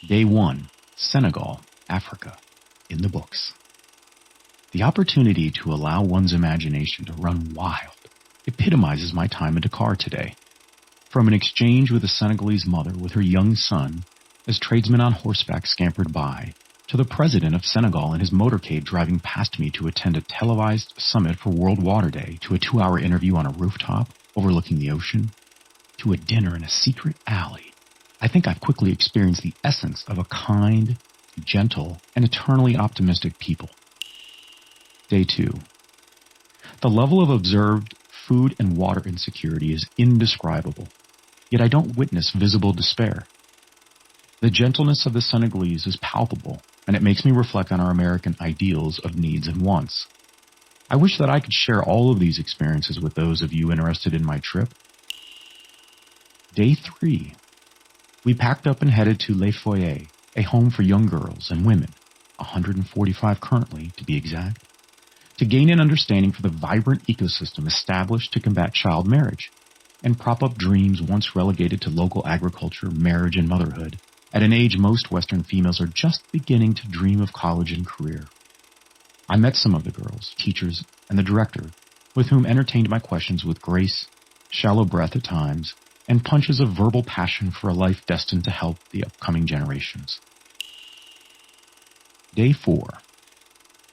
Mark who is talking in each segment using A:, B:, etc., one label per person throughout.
A: Day 1, Senegal, Africa, in the books. The opportunity to allow one's imagination to run wild epitomizes my time in Dakar today. From an exchange with a Senegalese mother with her young son as tradesmen on horseback scampered by, to the president of Senegal in his motorcade driving past me to attend a televised summit for World Water Day, to a 2-hour interview on a rooftop overlooking the ocean, to a dinner in a secret alley, I think I've quickly experienced the essence of a kind, gentle, and eternally optimistic people. Day 2. The level of observed food and water insecurity is indescribable, yet I don't witness visible despair. The gentleness of the Senegalese is palpable, and it makes me reflect on our American ideals of needs and wants. I wish that I could share all of these experiences with those of you interested in my trip. Day 3. We packed up and headed to Les Foyers, a home for young girls and women, 145 currently to be exact, to gain an understanding for the vibrant ecosystem established to combat child marriage and prop up dreams once relegated to local agriculture, marriage, and motherhood, at an age most Western females are just beginning to dream of college and career. I met some of the girls, teachers, and the director, with whom entertained my questions with grace, shallow breath at times, and punches of verbal passion for a life destined to help the upcoming generations. Day 4.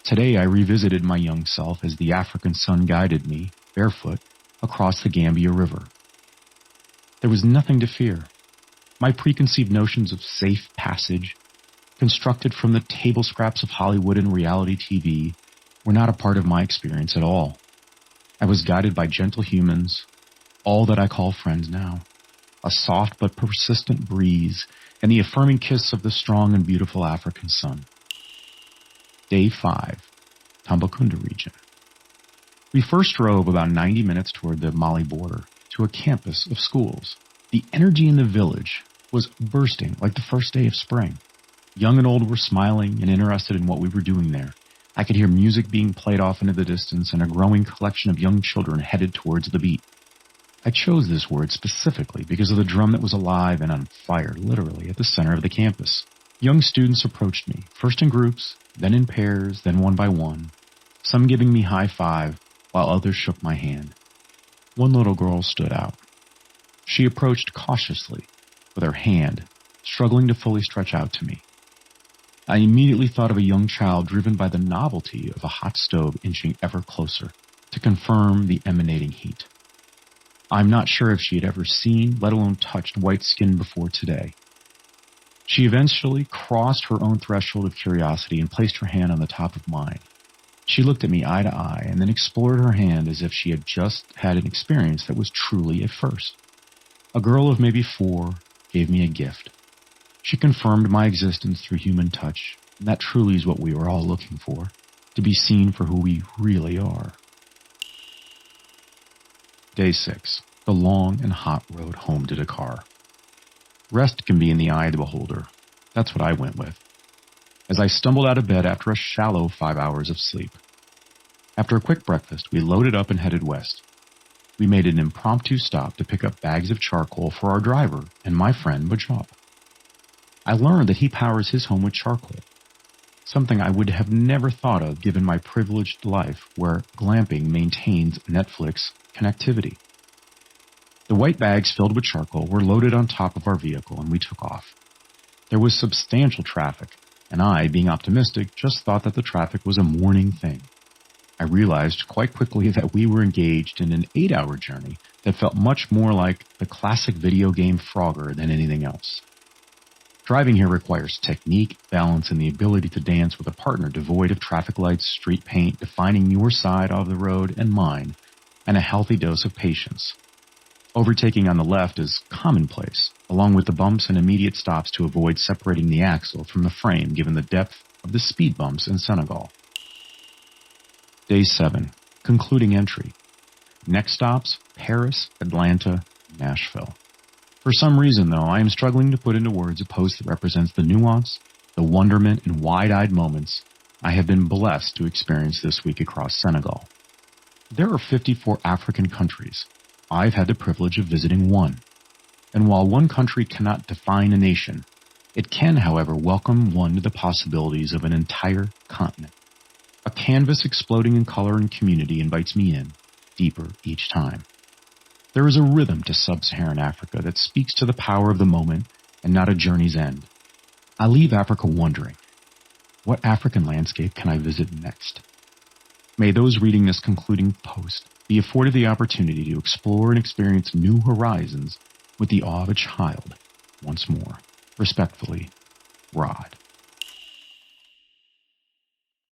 A: Today I revisited my young self as the African sun guided me, barefoot, across the Gambia River. There was nothing to fear. My preconceived notions of safe passage, constructed from the table scraps of Hollywood and reality TV, were not a part of my experience at all. I was guided by gentle humans, all that I call friends now, a soft but persistent breeze, and the affirming kiss of the strong and beautiful African sun. Day 5, Tambacounda region. We first drove about 90 minutes toward the Mali border to a campus of schools. The energy in the village was bursting like the first day of spring. Young and old were smiling and interested in what we were doing there. I could hear music being played off into the distance and a growing collection of young children headed towards the beat. I chose this word specifically because of the drum that was alive and on fire, literally, at the center of the campus. Young students approached me, first in groups, then in pairs, then one by one, some giving me high five, while others shook my hand. One little girl stood out. She approached cautiously, with her hand struggling to fully stretch out to me. I immediately thought of a young child driven by the novelty of a hot stove inching ever closer to confirm the emanating heat. I'm not sure if she had ever seen, let alone touched, white skin before today. She eventually crossed her own threshold of curiosity and placed her hand on the top of mine. She looked at me eye to eye and then explored her hand as if she had just had an experience that was truly a first. A girl of maybe 4 gave me a gift. She confirmed my existence through human touch, and that truly is what we were all looking for, to be seen for who we really are. Day 6, the long and hot road home to Dakar. Rest can be in the eye of the beholder. That's what I went with, as I stumbled out of bed after a shallow 5 hours of sleep. After a quick breakfast, we loaded up and headed west. We made an impromptu stop to pick up bags of charcoal for our driver and my friend Berger. I learned that he powers his home with charcoal, something I would have never thought of given my privileged life where glamping maintains Netflix connectivity. The white bags filled with charcoal were loaded on top of our vehicle and we took off. There was substantial traffic, and I, being optimistic, just thought that the traffic was a morning thing. I realized quite quickly that we were engaged in an 8-hour journey that felt much more like the classic video game Frogger than anything else. Driving here requires technique, balance, and the ability to dance with a partner devoid of traffic lights, street paint, defining your side of the road and mine, and a healthy dose of patience. Overtaking on the left is commonplace, along with the bumps and immediate stops to avoid separating the axle from the frame given the depth of the speed bumps in Senegal. Day 7, concluding entry. Next stops, Paris, Atlanta, Nashville. For some reason, though, I am struggling to put into words a post that represents the nuance, the wonderment, and wide-eyed moments I have been blessed to experience this week across Senegal. There are 54 African countries. I've had the privilege of visiting one. And while one country cannot define a nation, It can, however, welcome one to the possibilities of an entire continent. A canvas exploding in color and community invites me in, deeper each time. There is a rhythm to Sub-Saharan Africa that speaks to the power of the moment and not a journey's end. I leave Africa wondering, what African landscape can I visit next? May those reading this concluding post be afforded the opportunity to explore and experience new horizons with the awe of a child once more. Respectfully, Rod.